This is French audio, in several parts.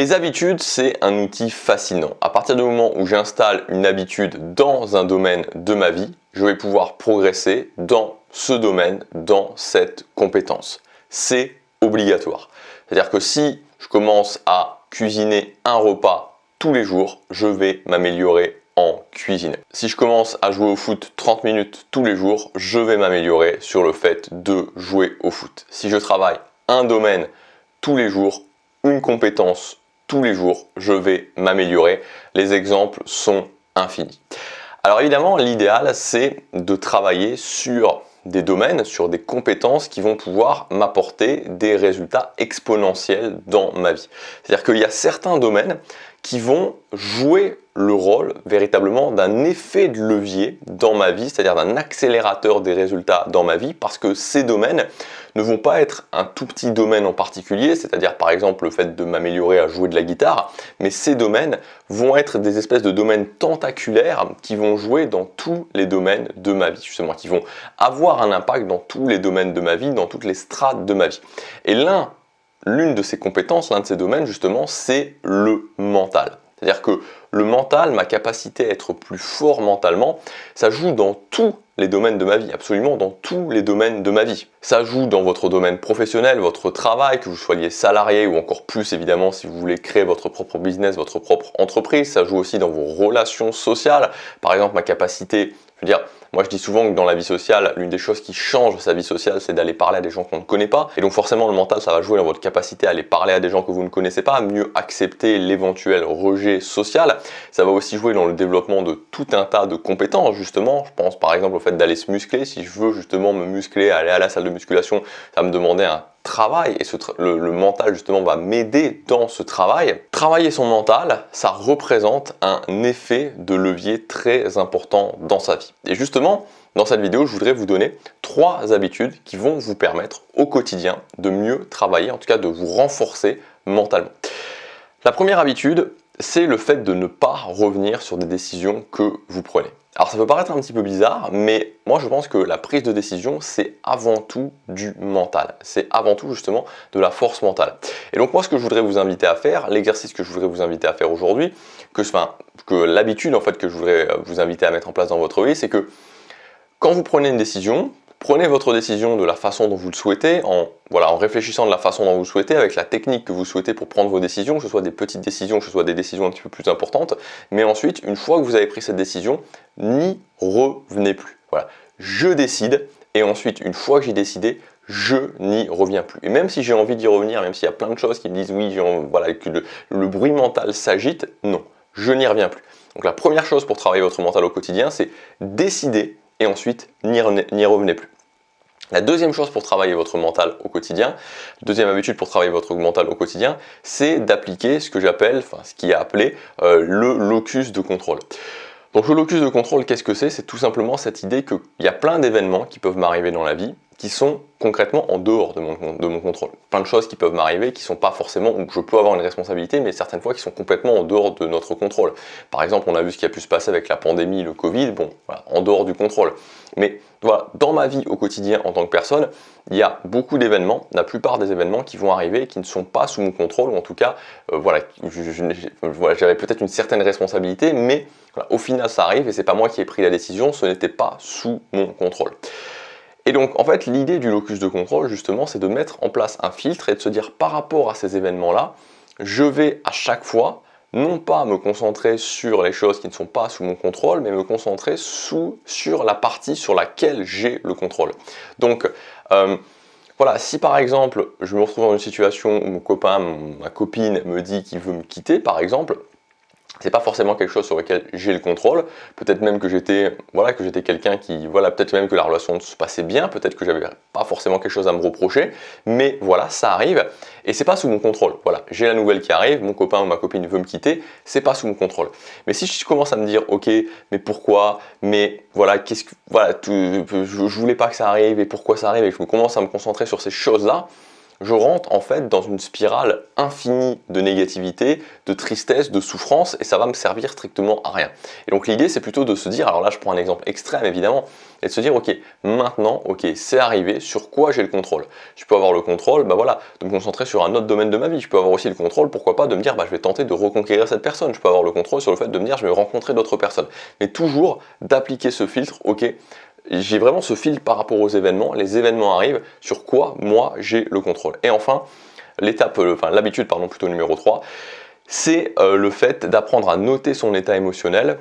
Les habitudes, c'est un outil fascinant. À partir du moment où j'installe une habitude dans un domaine de ma vie, je vais pouvoir progresser dans ce domaine, dans cette compétence. C'est obligatoire. C'est-à-dire que si je commence à cuisiner un repas tous les jours, je vais m'améliorer en cuisine. Si je commence à jouer au foot 30 minutes tous les jours, je vais m'améliorer sur le fait de jouer au foot. Si je travaille un domaine tous les jours, une compétence tous les jours, je vais m'améliorer. Les exemples sont infinis. Alors évidemment, l'idéal, c'est de travailler sur des domaines, sur des compétences qui vont pouvoir m'apporter des résultats exponentiels dans ma vie. C'est-à-dire qu'il y a certains domaines qui vont jouer le rôle véritablement d'un effet de levier dans ma vie, c'est-à-dire d'un accélérateur des résultats dans ma vie, parce que ces domaines ne vont pas être un tout petit domaine en particulier, c'est-à-dire par exemple le fait de m'améliorer à jouer de la guitare, mais ces domaines vont être des espèces de domaines tentaculaires qui vont jouer dans tous les domaines de ma vie, justement, qui vont avoir un impact dans tous les domaines de ma vie, dans toutes les strates de ma vie. Et l'une de ces compétences, l'un de ces domaines justement, c'est le mental. C'est-à-dire que le mental, ma capacité à être plus fort mentalement, ça joue dans tous les domaines de ma vie, absolument dans tous les domaines de ma vie. Ça joue dans votre domaine professionnel, votre travail, que vous soyez salarié ou encore plus évidemment si vous voulez créer votre propre business, votre propre entreprise. Ça joue aussi dans vos relations sociales. Par exemple, ma capacité, je veux dire, moi je dis souvent que dans la vie sociale, l'une des choses qui change sa vie sociale, c'est d'aller parler à des gens qu'on ne connaît pas. Et donc forcément le mental, ça va jouer dans votre capacité à aller parler à des gens que vous ne connaissez pas, à mieux accepter l'éventuel rejet social. Ça va aussi jouer dans le développement de tout un tas de compétences justement. Je pense par exemple au fait d'aller se muscler. Si je veux justement me muscler, aller à la salle de musculation, ça va me demander un travail et le mental justement va m'aider dans ce travail. Travailler son mental, ça représente un effet de levier très important dans sa vie. Et justement, dans cette vidéo, je voudrais vous donner 3 habitudes qui vont vous permettre au quotidien de mieux travailler, en tout cas de vous renforcer mentalement. La première habitude, c'est le fait de ne pas revenir sur des décisions que vous prenez. Alors ça peut paraître un petit peu bizarre, mais moi je pense que la prise de décision, c'est avant tout du mental. C'est avant tout justement de la force mentale. Et donc moi ce que je voudrais vous inviter à faire, l'exercice que je voudrais vous inviter à faire aujourd'hui, que l'habitude en fait que je voudrais vous inviter à mettre en place dans votre vie, c'est que quand vous prenez une décision, prenez votre décision de la façon dont vous le souhaitez, en réfléchissant de la façon dont vous le souhaitez, avec la technique que vous souhaitez pour prendre vos décisions, que ce soit des petites décisions, que ce soit des décisions un petit peu plus importantes. Mais ensuite, une fois que vous avez pris cette décision, n'y revenez plus. Voilà, je décide, et ensuite, une fois que j'ai décidé, je n'y reviens plus. Et même si j'ai envie d'y revenir, même s'il y a plein de choses qui me disent oui, que le bruit mental s'agite, non, je n'y reviens plus. Donc la première chose pour travailler votre mental au quotidien, c'est décider, et ensuite n'y revenez plus. La deuxième chose pour travailler votre mental au quotidien, deuxième habitude pour travailler votre mental au quotidien, c'est d'appliquer ce que j'appelle, ce qui est appelé le locus de contrôle. Donc le locus de contrôle, qu'est-ce que c'est? C'est tout simplement cette idée qu'il y a plein d'événements qui peuvent m'arriver dans la vie qui sont concrètement en dehors de mon contrôle. Plein de choses qui peuvent m'arriver qui ne sont pas forcément, où je peux avoir une responsabilité, mais certaines fois qui sont complètement en dehors de notre contrôle. Par exemple, on a vu ce qui a pu se passer avec la pandémie, le Covid, en dehors du contrôle. Mais voilà, dans ma vie au quotidien en tant que personne, il y a beaucoup d'événements, la plupart des événements qui vont arriver qui ne sont pas sous mon contrôle, ou en tout cas, j'avais peut-être une certaine responsabilité, mais au final ça arrive et c'est pas moi qui ai pris la décision, ce n'était pas sous mon contrôle. Et donc en fait l'idée du locus de contrôle justement c'est de mettre en place un filtre et de se dire par rapport à ces événements là, je vais à chaque fois non pas me concentrer sur les choses qui ne sont pas sous mon contrôle, mais me concentrer sur la partie sur laquelle j'ai le contrôle. Donc voilà, si par exemple je me retrouve dans une situation où mon copain, ma copine me dit qu'il veut me quitter par exemple, c'est pas forcément quelque chose sur lequel j'ai le contrôle. Peut-être même que j'étais quelqu'un qui, peut-être même que la relation se passait bien, peut-être que j'avais pas forcément quelque chose à me reprocher, mais voilà, ça arrive et c'est pas sous mon contrôle. Voilà, j'ai la nouvelle qui arrive, mon copain ou ma copine veut me quitter, c'est pas sous mon contrôle. Mais si je commence à me dire, ok, mais pourquoi, mais voilà, je voulais pas que ça arrive et pourquoi ça arrive et je commence à me concentrer sur ces choses-là, je rentre en fait dans une spirale infinie de négativité, de tristesse, de souffrance, et ça va me servir strictement à rien. Et donc l'idée, c'est plutôt de se dire, alors là je prends un exemple extrême évidemment, et de se dire, ok, maintenant, ok, c'est arrivé, sur quoi j'ai le contrôle? Je peux avoir le contrôle, bah voilà, de me concentrer sur un autre domaine de ma vie. Je peux avoir aussi le contrôle, pourquoi pas, de me dire, bah je vais tenter de reconquérir cette personne. Je peux avoir le contrôle sur le fait de me dire, je vais rencontrer d'autres personnes. Mais toujours d'appliquer ce filtre, ok, j'ai vraiment ce filtre par rapport aux événements, les événements arrivent, sur quoi moi j'ai le contrôle. Et enfin, l'habitude plutôt numéro 3, c'est le fait d'apprendre à noter son état émotionnel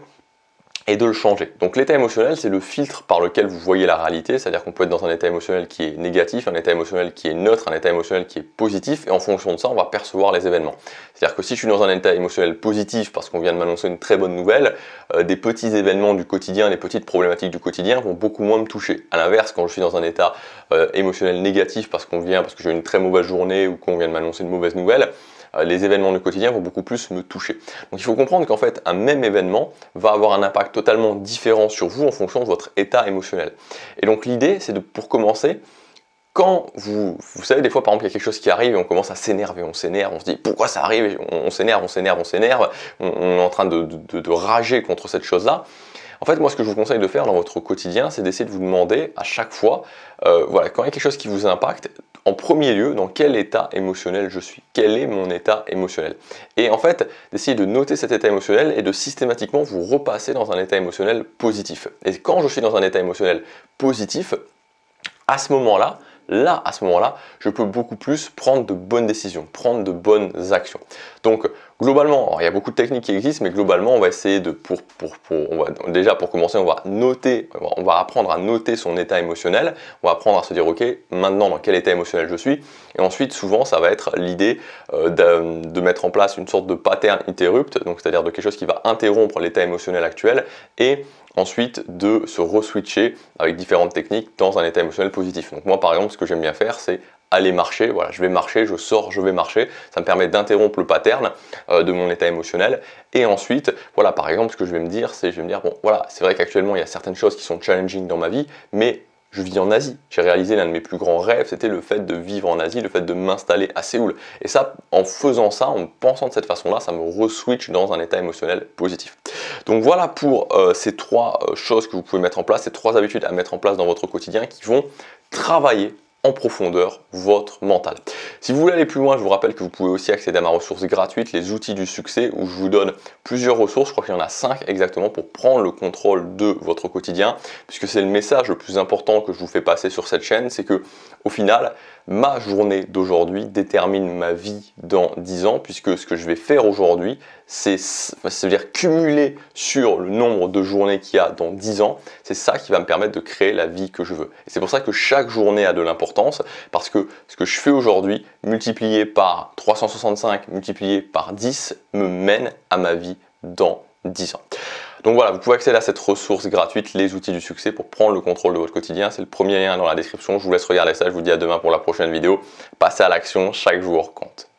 et de le changer. Donc l'état émotionnel, c'est le filtre par lequel vous voyez la réalité, c'est-à-dire qu'on peut être dans un état émotionnel qui est négatif, un état émotionnel qui est neutre, un état émotionnel qui est positif, et en fonction de ça, on va percevoir les événements. C'est-à-dire que si je suis dans un état émotionnel positif parce qu'on vient de m'annoncer une très bonne nouvelle, des petits événements du quotidien, des petites problématiques du quotidien vont beaucoup moins me toucher. À l'inverse, quand je suis dans un état émotionnel négatif parce que j'ai eu une très mauvaise journée ou qu'on vient de m'annoncer une mauvaise nouvelle, les événements du quotidien vont beaucoup plus me toucher. Donc il faut comprendre qu'en fait un même événement va avoir un impact totalement différent sur vous en fonction de votre état émotionnel. Et donc l'idée, c'est pour commencer, quand vous savez, des fois par exemple il y a quelque chose qui arrive et on commence à s'énerver, on s'énerve, on se dit pourquoi ça arrive, et on s'énerve, on est en train de rager contre cette chose-là. En fait, moi, ce que je vous conseille de faire dans votre quotidien, c'est d'essayer de vous demander à chaque fois, voilà, quand il y a quelque chose qui vous impacte, en premier lieu, dans quel état émotionnel je suis? Quel est mon état émotionnel? Et en fait, d'essayer de noter cet état émotionnel et de systématiquement vous repasser dans un état émotionnel positif. Et quand je suis dans un état émotionnel positif, à ce moment-là, je peux beaucoup plus prendre de bonnes décisions, prendre de bonnes actions. Donc, globalement, il y a beaucoup de techniques qui existent, mais globalement, on va essayer de, déjà pour commencer, on va apprendre à noter son état émotionnel. On va apprendre à se dire, ok, maintenant dans quel état émotionnel je suis. Et ensuite, souvent, ça va être l'idée de mettre en place une sorte de pattern interrupt, donc c'est-à-dire de quelque chose qui va interrompre l'état émotionnel actuel et ensuite de se re-switcher avec différentes techniques dans un état émotionnel positif. Donc moi par exemple, ce que j'aime bien faire, c'est aller marcher, voilà, je vais marcher, je sors, je vais marcher, ça me permet d'interrompre le pattern de mon état émotionnel, et ensuite, voilà, par exemple, ce que je vais me dire, bon voilà, c'est vrai qu'actuellement il y a certaines choses qui sont challenging dans ma vie, mais je vis en Asie. J'ai réalisé l'un de mes plus grands rêves, c'était le fait de vivre en Asie, le fait de m'installer à Séoul. Et ça, en faisant ça, en pensant de cette façon-là, ça me re-switch dans un état émotionnel positif. Donc voilà pour ces 3 choses que vous pouvez mettre en place, ces 3 habitudes à mettre en place dans votre quotidien qui vont travailler en profondeur votre mental. Si vous voulez aller plus loin, je vous rappelle que vous pouvez aussi accéder à ma ressource gratuite, les outils du succès, où je vous donne plusieurs ressources, je crois qu'il y en a 5 exactement, pour prendre le contrôle de votre quotidien, puisque c'est le message le plus important que je vous fais passer sur cette chaîne, c'est que au final, ma journée d'aujourd'hui détermine ma vie dans 10 ans, puisque ce que je vais faire aujourd'hui, c'est-à-dire cumuler sur le nombre de journées qu'il y a dans 10 ans, c'est ça qui va me permettre de créer la vie que je veux. Et c'est pour ça que chaque journée a de l'importance, parce que ce que je fais aujourd'hui, multiplié par 365, multiplié par 10, me mène à ma vie dans 10 ans. Donc voilà, vous pouvez accéder à cette ressource gratuite, les outils du succès, pour prendre le contrôle de votre quotidien. C'est le premier lien dans la description. Je vous laisse regarder ça. Je vous dis à demain pour la prochaine vidéo. Passez à l'action, chaque jour compte.